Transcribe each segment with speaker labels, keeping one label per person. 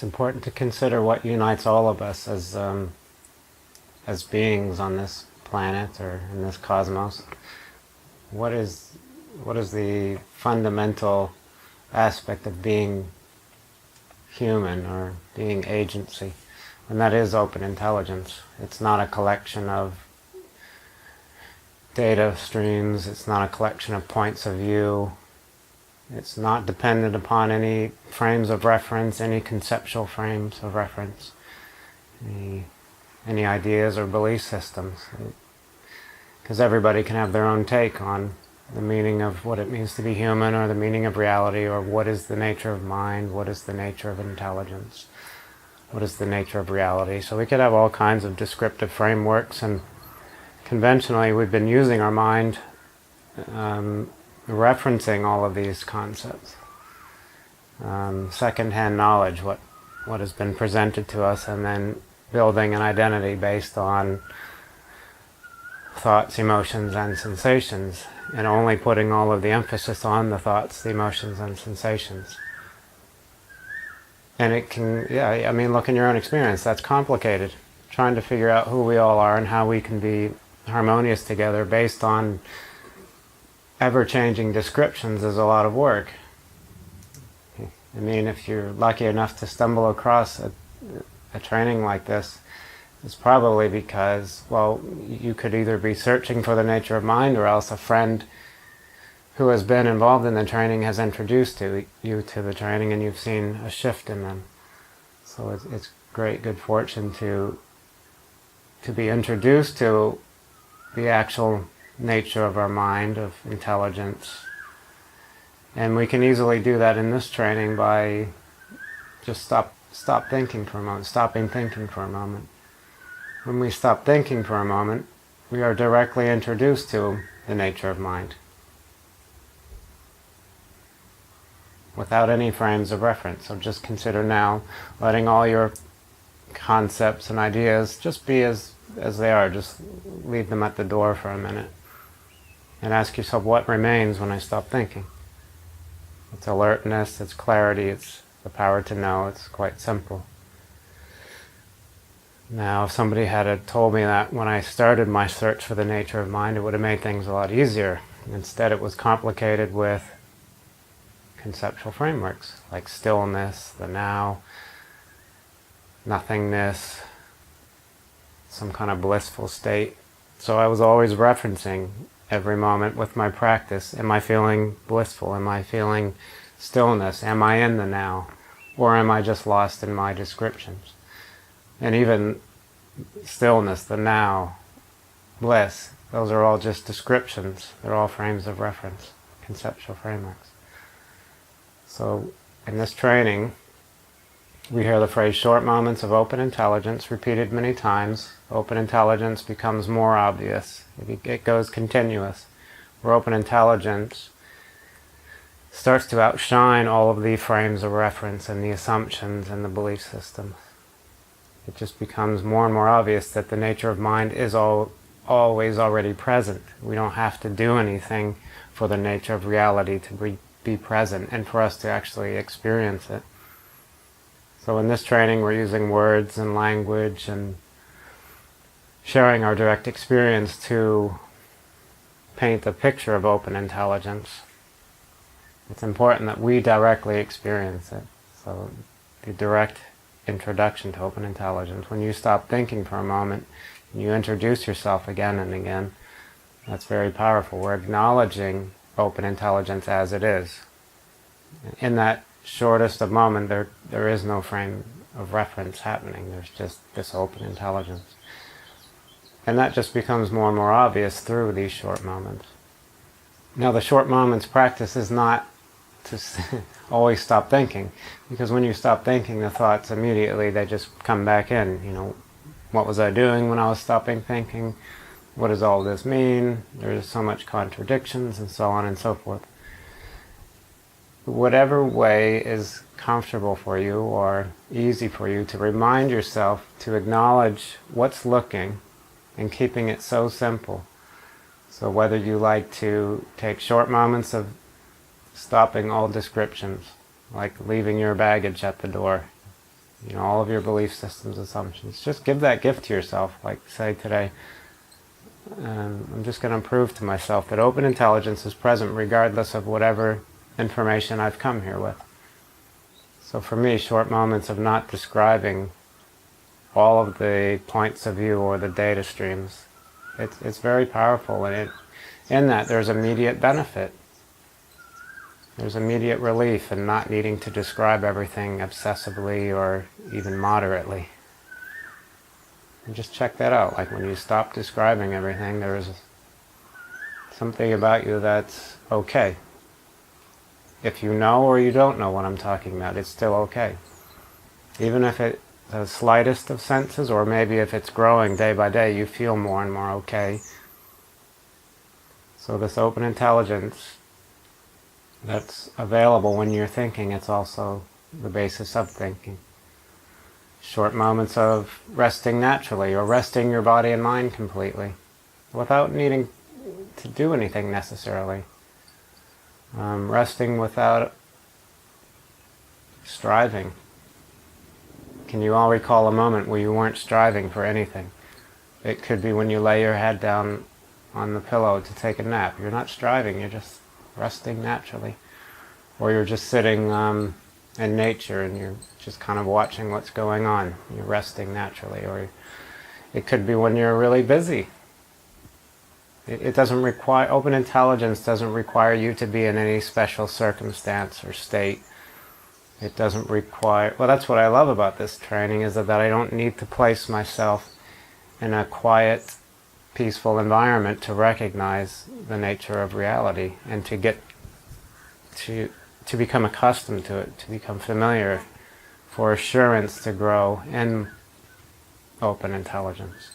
Speaker 1: it's important to consider what unites all of us as beings on this planet or in this cosmos. What is the fundamental aspect of being human or being agency? And that is open intelligence. It's not a collection of data streams, it's not a collection of points of view, it's not dependent upon any frames of reference, any conceptual frames of reference, any ideas or belief systems. Because everybody can have their own take on the meaning of what it means to be human, or the meaning of reality, or what is the nature of mind, what is the nature of intelligence, what is the nature of reality. So we could have all kinds of descriptive frameworks, and conventionally we've been using our mind referencing all of these concepts. Second-hand knowledge, what has been presented to us, and then building an identity based on thoughts, emotions, and sensations, and only putting all of the emphasis on the thoughts, the emotions, and sensations. And it can, look in your own experience, that's complicated. Trying to figure out who we all are and how we can be harmonious together based on ever-changing descriptions is a lot of work. I mean, if you're lucky enough to stumble across a training like this, it's probably because, well, you could either be searching for the nature of mind, or else a friend who has been involved in the training has introduced you to the training, and you've seen a shift in them. So it's great good fortune to be introduced to the actual nature of our mind, of intelligence. And we can easily do that in this training by just stop thinking for a moment, stopping thinking for a moment. When we stop thinking for a moment, we are directly introduced to the nature of mind, without any frames of reference. So just consider now letting all your concepts and ideas just be as they are. Just leave them at the door for a minute. And ask yourself, what remains when I stop thinking? It's alertness, it's clarity, it's the power to know. It's quite simple. Now, if somebody had told me that when I started my search for the nature of mind, it would have made things a lot easier. Instead, it was complicated with conceptual frameworks, like stillness, the now, nothingness, some kind of blissful state. So I was always referencing every moment with my practice. Am I feeling blissful? Am I feeling stillness? Am I in the now? Or am I just lost in my descriptions? And even stillness, the now, bliss, those are all just descriptions. They're all frames of reference, conceptual frameworks. So in this training, we hear the phrase short moments of open intelligence repeated many times. Open intelligence becomes more obvious. It goes continuous. Where open intelligence starts to outshine all of the frames of reference and the assumptions and the belief system. It just becomes more and more obvious that the nature of mind is always already present. We don't have to do anything for the nature of reality to be present and for us to actually experience it. So in this training we're using words and language and sharing our direct experience to paint the picture of open intelligence. It's important that we directly experience it. So the direct introduction to open intelligence. When you stop thinking for a moment, and you introduce yourself again and again, that's very powerful. We're acknowledging open intelligence as it is. In that shortest of moment, there is no frame of reference happening. There's just this open intelligence. And that just becomes more and more obvious through these short moments. Now the short moments practice is not to always stop thinking, because when you stop thinking, the thoughts immediately, they just come back in. What was I doing when I was stopping thinking? What does all this mean? There's so much contradictions and so on and so forth. Whatever way is comfortable for you or easy for you to remind yourself to acknowledge what's looking and keeping it so simple. So whether you like to take short moments of stopping all descriptions, like leaving your baggage at the door, all of your belief systems, assumptions. Just give that gift to yourself, like say today, I'm just going to prove to myself that open intelligence is present regardless of whatever information I've come here with. So for me, short moments of not describing all of the points of view or the data streams, it's very powerful, and in that there's immediate benefit. There's immediate relief in not needing to describe everything obsessively or even moderately. And just check that out. Like when you stop describing everything, there is something about you that's okay. If you know or you don't know what I'm talking about, it's still okay. Even if it's the slightest of senses, or maybe if it's growing day by day, you feel more and more okay. So this open intelligence that's available when you're thinking, it's also the basis of thinking. Short moments of resting naturally, or resting your body and mind completely, without needing to do anything necessarily. Resting without striving. Can you all recall a moment where you weren't striving for anything? It could be when you lay your head down on the pillow to take a nap. You're not striving, you're just resting naturally. Or you're just sitting in nature and you're just kind of watching what's going on. You're resting naturally. Or it could be when you're really busy. It doesn't require, open intelligence doesn't require you to be in any special circumstance or state. It doesn't require, well, that's what I love about this training, is that I don't need to place myself in a quiet, peaceful environment to recognize the nature of reality and to get to become accustomed to it, to become familiar, for assurance to grow in open intelligence.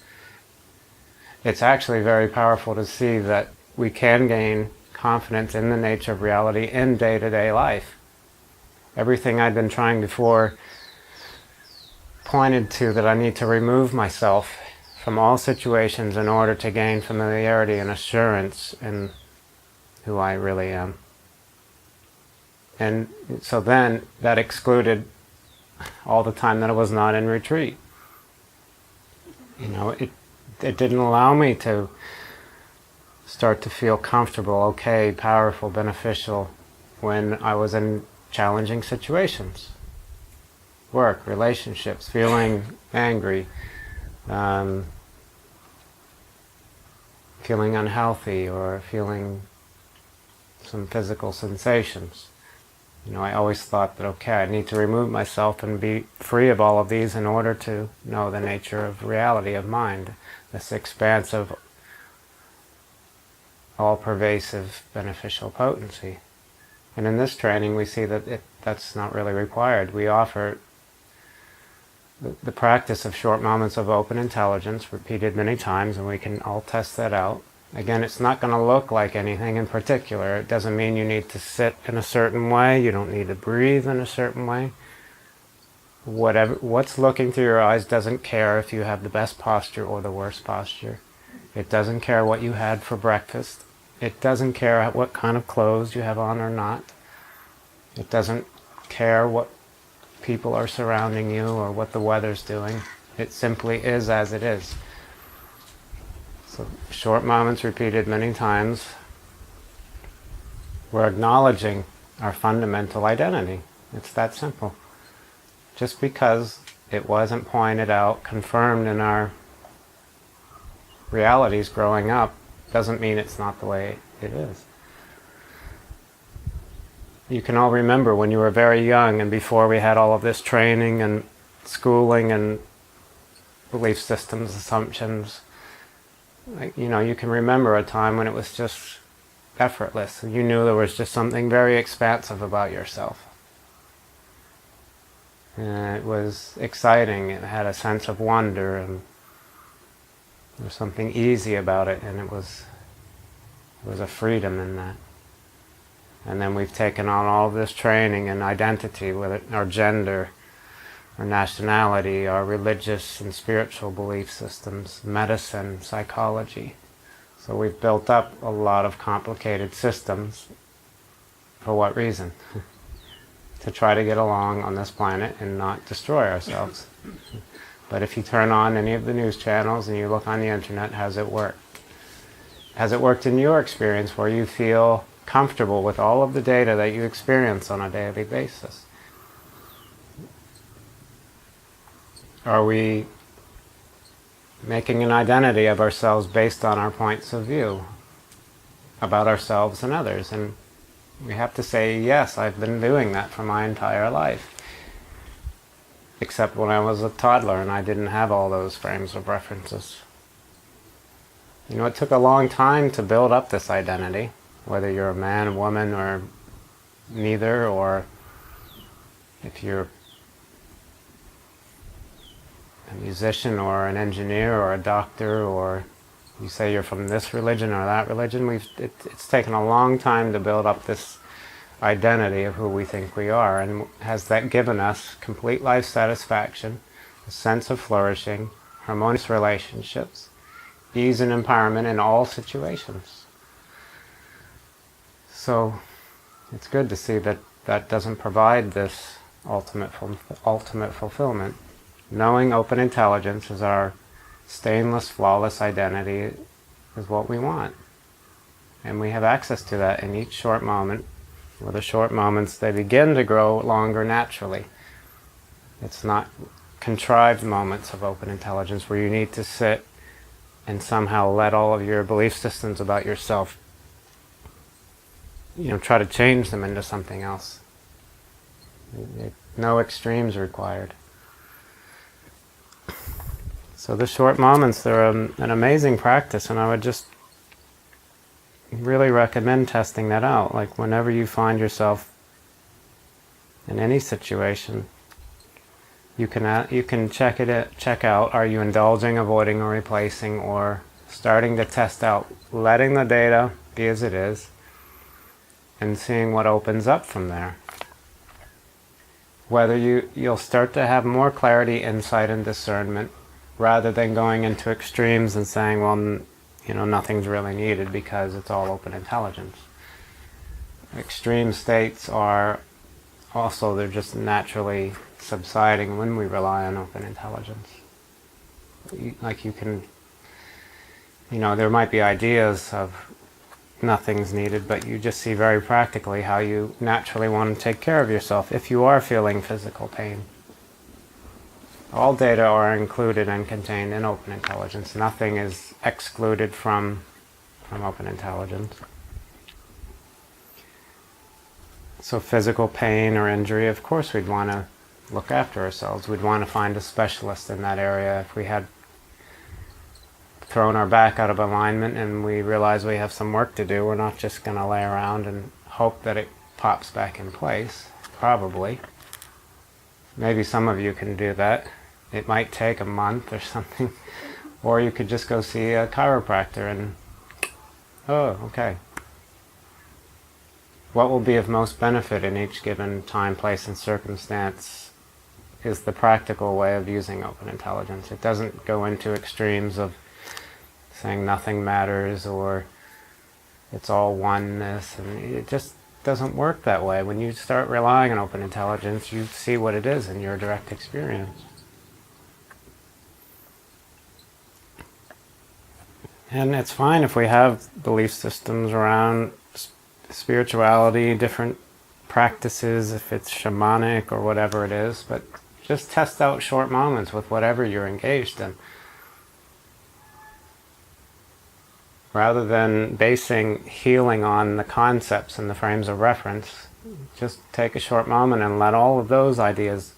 Speaker 1: It's actually very powerful to see that we can gain confidence in the nature of reality in day-to-day life. Everything I'd been trying before pointed to that I need to remove myself from all situations in order to gain familiarity and assurance in who I really am. And so then that excluded all the time that I was not in retreat. It didn't allow me to start to feel comfortable, okay, powerful, beneficial when I was in challenging situations. Work, relationships, feeling angry, feeling unhealthy, or feeling some physical sensations. I always thought that, okay, I need to remove myself and be free of all of these in order to know the nature of reality of mind, this expansive, all-pervasive, beneficial potency. And in this training we see that that's not really required. We offer the practice of short moments of open intelligence, repeated many times, and we can all test that out. Again, it's not going to look like anything in particular. It doesn't mean you need to sit in a certain way. You don't need to breathe in a certain way. What's looking through your eyes doesn't care if you have the best posture or the worst posture. It doesn't care what you had for breakfast. It doesn't care what kind of clothes you have on or not. It doesn't care what people are surrounding you or what the weather's doing. It simply is as it is. So short moments repeated many times, we're acknowledging our fundamental identity. It's that simple. Just because it wasn't pointed out, confirmed in our realities growing up, doesn't mean it's not the way it is. You can all remember when you were very young and before we had all of this training and schooling and belief systems, assumptions. You can remember a time when it was just effortless. You knew there was just something very expansive about yourself. And it was exciting. It had a sense of wonder, and there was something easy about it, and it was a freedom in that. And then we've taken on all this training and identity, whether our gender, our nationality, our religious and spiritual belief systems, medicine, psychology. So we've built up a lot of complicated systems. For what reason? to try to get along on this planet and not destroy ourselves. But if you turn on any of the news channels and you look on the internet, how's it work? Has it worked in your experience where you feel comfortable with all of the data that you experience on a daily basis? Are we making an identity of ourselves based on our points of view about ourselves and others? And we have to say, yes, I've been doing that for my entire life. Except when I was a toddler and I didn't have all those frames of references. You know, it took a long time to build up this identity, whether you're a man, a woman, or neither, or if you're a musician or an engineer or a doctor, or you say you're from this religion or that religion. It's taken a long time to build up this identity of who we think we are, and has that given us complete life satisfaction, a sense of flourishing, harmonious relationships, ease and empowerment in all situations. So it's good to see that that doesn't provide this ultimate fulfillment. Knowing open intelligence as our stainless, flawless identity is what we want. And we have access to that in each short moment. With the short moments, they begin to grow longer naturally. It's not contrived moments of open intelligence where you need to sit and somehow let all of your belief systems about yourself, try to change them into something else. No extremes required. So the short moments, they're an amazing practice, and I would just really recommend testing that out. Like whenever you find yourself in any situation, you can check out, are you indulging, avoiding, or replacing, or starting to test out, letting the data be as it is, and seeing what opens up from there. Whether you'll start to have more clarity, insight, and discernment, rather than going into extremes and saying, well, nothing's really needed because it's all open intelligence. Extreme states are also, they're just naturally subsiding when we rely on open intelligence. There might be ideas of nothing's needed, but you just see very practically how you naturally want to take care of yourself if you are feeling physical pain. All data are included and contained in open intelligence. Nothing is excluded from open intelligence. So physical pain or injury, of course we'd want to look after ourselves. We'd want to find a specialist in that area. If we had thrown our back out of alignment and we realize we have some work to do, we're not just going to lay around and hope that it pops back in place. Probably. Maybe some of you can do that. It might take a month or something. Or you could just go see a chiropractor and, okay. What will be of most benefit in each given time, place, and circumstance is the practical way of using open intelligence. It doesn't go into extremes of saying nothing matters or it's all oneness, and it just doesn't work that way. When you start relying on open intelligence, you see what it is in your direct experience. And it's fine if we have belief systems around spirituality, different practices, if it's shamanic or whatever it is, but just test out short moments with whatever you're engaged in. Rather than basing healing on the concepts and the frames of reference, just take a short moment and let all of those ideas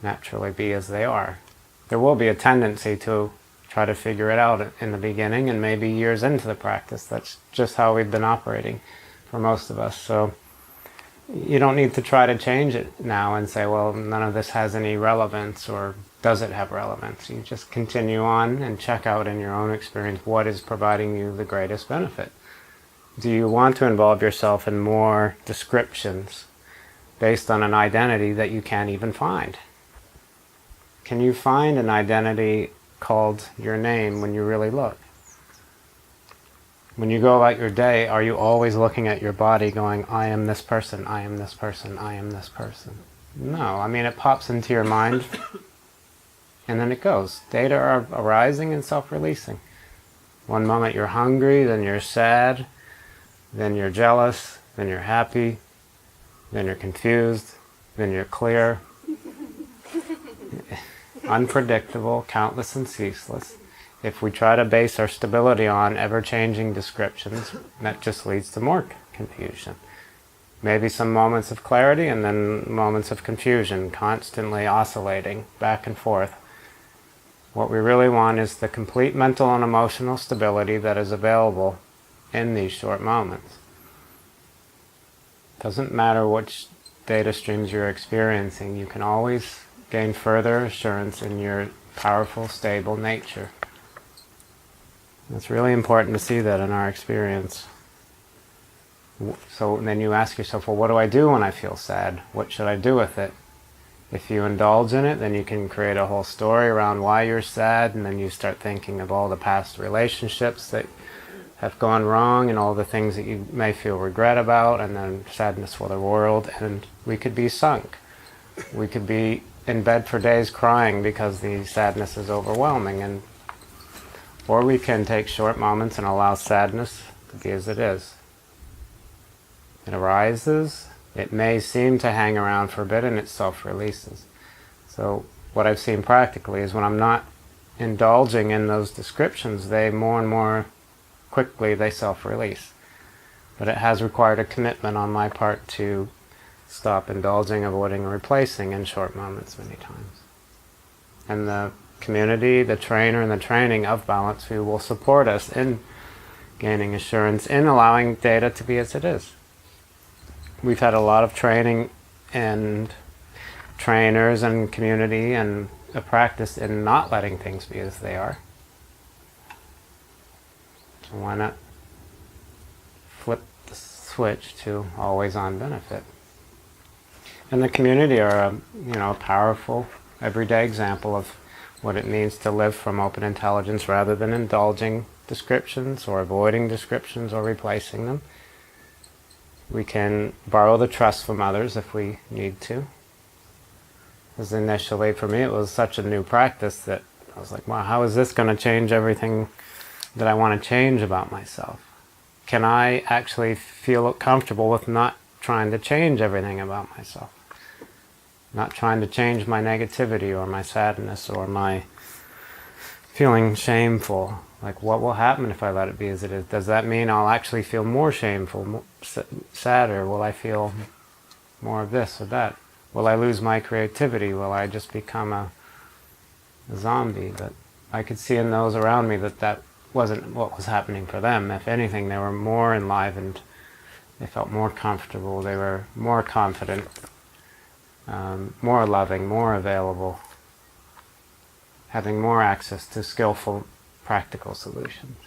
Speaker 1: naturally be as they are. There will be a tendency to try to figure it out in the beginning, and maybe years into the practice. That's just how we've been operating for most of us. So you don't need to try to change it now and say, well, none of this has any relevance, or does it have relevance? You just continue on and check out in your own experience what is providing you the greatest benefit. Do you want to involve yourself in more descriptions based on an identity that you can't even find? Can you find an identity called your name when you really look? When you go about your day, are you always looking at your body going, I am this person, I am this person, I am this person? No, I mean, it pops into your mind and then it goes. Data are arising and self-releasing. One moment you're hungry, then you're sad, then you're jealous, then you're happy, then you're confused, then you're clear. Unpredictable, countless and ceaseless. If we try to base our stability on ever-changing descriptions, that just leads to more confusion. Maybe some moments of clarity and then moments of confusion, constantly oscillating back and forth. What we really want is the complete mental and emotional stability that is available in these short moments. Doesn't matter which data streams you're experiencing, you can always gain further assurance in your powerful, stable nature. It's really important to see that in our experience. So then you ask yourself, well, what do I do when I feel sad? What should I do with it? If you indulge in it, then you can create a whole story around why you're sad, and then you start thinking of all the past relationships that have gone wrong and all the things that you may feel regret about, and then sadness for the world, and we could be sunk. We could be in bed for days crying because the sadness is overwhelming, or we can take short moments and allow sadness to be as it is. It arises, it may seem to hang around for a bit, and it self-releases. So what I've seen practically is when I'm not indulging in those descriptions, they more and more quickly they self-release. But it has required a commitment on my part to stop indulging, avoiding, and replacing in short moments many times. And the community, the trainer, and the training of balance who will support us in gaining assurance, in allowing data to be as it is. We've had a lot of training and trainers and community and a practice in not letting things be as they are. So why not flip the switch to always on benefit? And the community are a powerful everyday example of what it means to live from open intelligence rather than indulging descriptions or avoiding descriptions or replacing them. We can borrow the trust from others if we need to. Because initially, for me, it was such a new practice that I was like, wow, how is this going to change everything that I want to change about myself? Can I actually feel comfortable with not trying to change everything about myself? Not trying to change my negativity or my sadness or my feeling shameful. Like, what will happen if I let it be as it is? Does that mean I'll actually feel more shameful, sadder? Will I feel more of this or that? Will I lose my creativity? Will I just become a zombie? But I could see in those around me that wasn't what was happening for them. If anything, they were more enlivened. They felt more comfortable. They were more confident, more loving, more available, having more access to skillful, practical solutions.